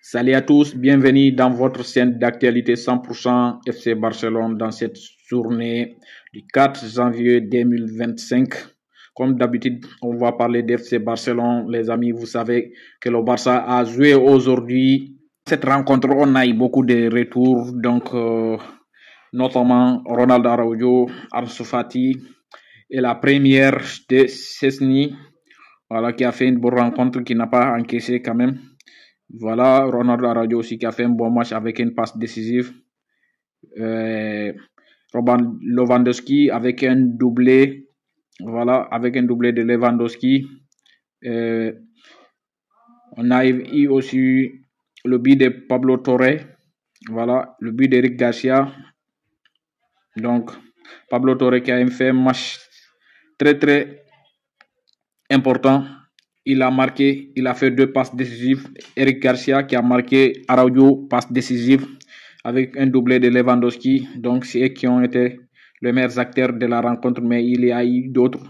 Salut à tous, bienvenue dans votre chaîne d'actualité 100% FC Barcelone dans cette journée du 4 janvier 2025. Comme d'habitude, on va parler d'FC Barcelone. Les amis, vous savez que le Barça a joué aujourd'hui. Cette rencontre, on a eu beaucoup de retours, donc notamment Ronald Araujo, Ansu Fati et la première de Szczesny, voilà, qui a fait une bonne rencontre, qui n'a pas encaissé quand même. Voilà, Ronald Araujo aussi qui a fait un bon match avec une passe décisive. Robert Lewandowski avec un doublé. Voilà, avec un doublé de Lewandowski. On a eu aussi le but de Pablo Torre. Voilà, le but d'Eric Garcia. Donc, Pablo Torre qui a fait un match très important. Il a marqué, il a fait 2 passes décisives. Eric Garcia qui a marqué, Araujo, passe décisive avec un doublé de Lewandowski. Donc, c'est eux qui ont été les meilleurs acteurs de la rencontre, mais il y a eu d'autres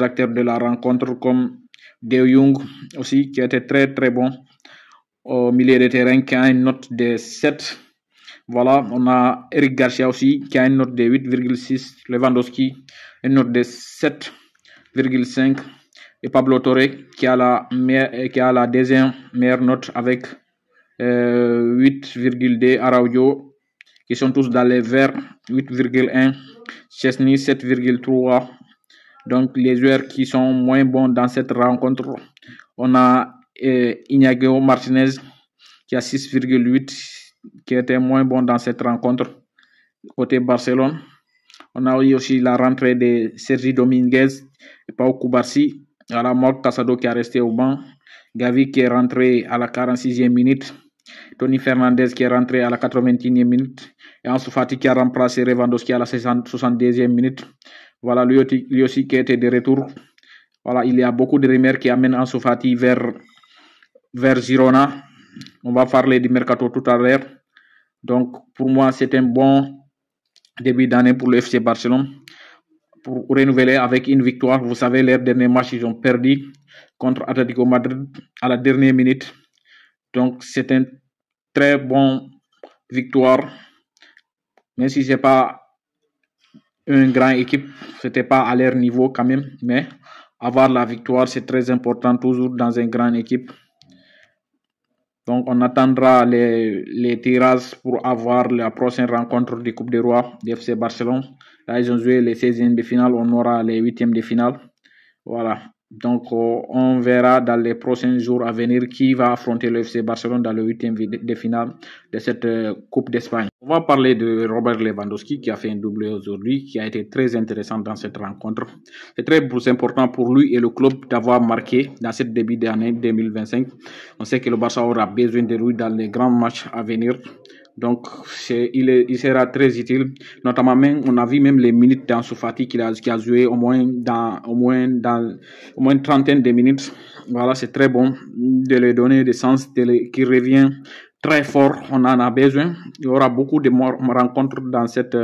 acteurs de la rencontre comme De Jong aussi qui était très bon au milieu de terrain qui a une note de 7. Voilà, on a Eric Garcia aussi qui a une note de 8,6. Lewandowski, une note de 7,5. Et Pablo Torre qui a la deuxième meilleure note avec 8,2. Araujo qui sont tous dans les verts, 8,1. Szczesny 7,3. Donc les joueurs qui sont moins bons dans cette rencontre, on a Iñigo Martinez qui a 6,8, qui était moins bon dans cette rencontre côté Barcelone. On a eu aussi la rentrée de Sergi Dominguez et Pau Cubarsí. Voilà, Marc Casado qui est resté au banc. Gavi qui est rentré à la 46e minute. Tony Fernandez qui est rentré à la 81e minute. Et Ansu Fati qui a remplacé Lewandowski à la 62e minute. Voilà, lui aussi qui était de retour. Voilà, il y a beaucoup de rumeurs qui amènent Ansu Fati vers Girona. On va parler du mercato tout à l'heure. Donc, pour moi, c'est un bon début d'année pour le FC Barcelone. Pour renouveler avec une victoire. Vous savez, leur dernier match, ils ont perdu contre Atlético Madrid à la dernière minute. Donc, c'est une très bonne victoire. Même si ce n'est pas une grande équipe, ce n'était pas à leur niveau quand même. Mais avoir la victoire, c'est très important toujours dans une grande équipe. Donc, on attendra les tirages pour avoir la prochaine rencontre de Coupe des Rois du FC Barcelone. Là, ils ont joué les 16e de finale, on aura les 8e de finale. Voilà. Donc, on verra dans les prochains jours à venir qui va affronter le FC Barcelone dans le 8e de finale de cette Coupe d'Espagne. On va parler de Robert Lewandowski qui a fait un doublé aujourd'hui, qui a été très intéressant dans cette rencontre. C'est très important pour lui et le club d'avoir marqué dans cette début d'année 2025. On sait que le Barça aura besoin de lui dans les grands matchs à venir. Donc, il sera très utile. Notamment, on a vu même les minutes d'Ansu Fati qui a joué au moins une trentaine de minutes. Voilà, c'est très bon de lui donner des sens, qui revient très fort. On en a besoin. Il y aura beaucoup de rencontres dans cette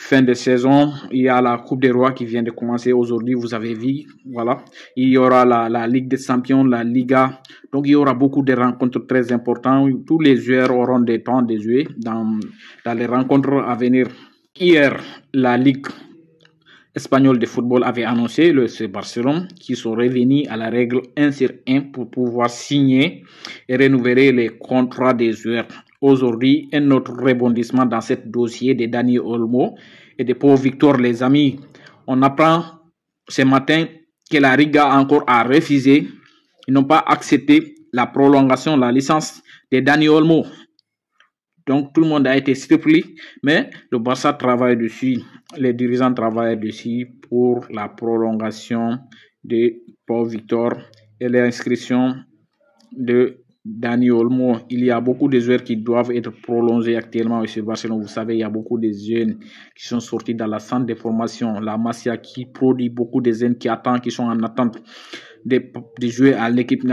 fin de saison. Il y a la Coupe des Rois qui vient de commencer aujourd'hui, vous avez vu. Voilà. Il y aura la Ligue des Champions, la Liga. Donc, il y aura beaucoup de rencontres très importantes. Tous les joueurs auront des temps de jouer dans les rencontres à venir. Hier, la Ligue espagnole de football avait annoncé le FC Barcelone qui sont revenus à la règle 1/1 pour pouvoir signer et renouveler les contrats des joueurs. Aujourd'hui, un autre rebondissement dans ce dossier de Dani Olmo et de Pau Victor, les amis. On apprend ce matin que la Liga encore a refusé. Ils n'ont pas accepté la prolongation de la licence de Dani Olmo. Donc, tout le monde a été surpris, mais le Barça travaille dessus. Les dirigeants travaillent dessus pour la prolongation de Pau Victor et l'inscription de Dani Olmo. Il y a beaucoup de joueurs qui doivent être prolongés actuellement au Barcelone. Vous savez, il y a beaucoup de jeunes qui sont sortis dans la centre de formation. La Masia qui produit beaucoup de jeunes qui sont en attente de jouer à l'équipe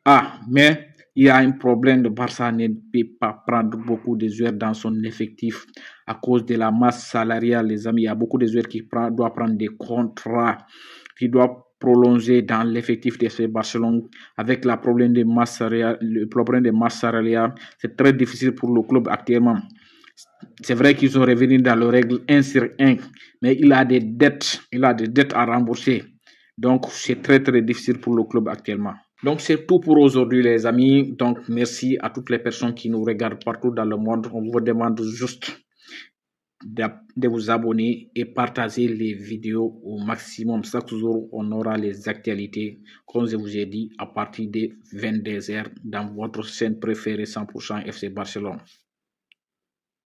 A. Mais il y a un problème, le Barça ne peut pas prendre beaucoup de joueurs dans son effectif à cause de la masse salariale, les amis. Il y a beaucoup de joueurs qui doivent prendre des contrats, qui doivent prolonger dans l'effectif de FC Barcelone avec le problème de masse salariale. C'est très difficile pour le club actuellement. C'est vrai qu'ils sont revenus dans le règle 1 sur 1, mais il a des dettes à rembourser. Donc, c'est très difficile pour le club actuellement. Donc, c'est tout pour aujourd'hui, les amis. Donc, merci à toutes les personnes qui nous regardent partout dans le monde. On vous demande juste de vous abonner et partager les vidéos au maximum. Chaque jour, on aura les actualités, comme je vous ai dit, à partir de 22h dans votre chaîne préférée 100% FC Barcelone.